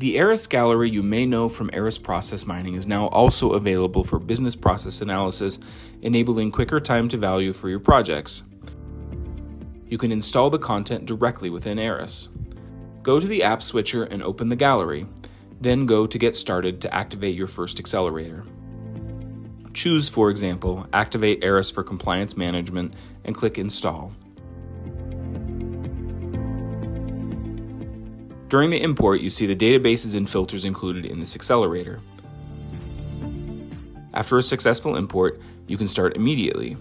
The ARIS Gallery you may know from ARIS Process Mining is now also available for business process analysis, enabling quicker time to value for your projects. You can install the content directly within ARIS. Go to the app switcher and open the gallery. Then go to Get Started to activate your first accelerator. Choose, for example, Activate ARIS for Compliance Management and click Install. During the import, you see the databases and filters included in this accelerator. After a successful import, you can start immediately.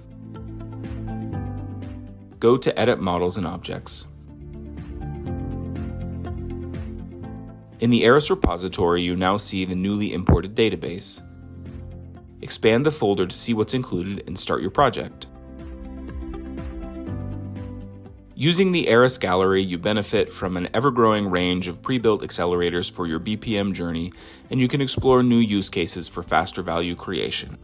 Go to Edit Models and Objects. In the ARIS repository, you now see the newly imported database. Expand the folder to see what's included and start your project. Using the ARIS Gallery, you benefit from an ever-growing range of pre-built accelerators for your BPM journey, and you can explore new use cases for faster value creation.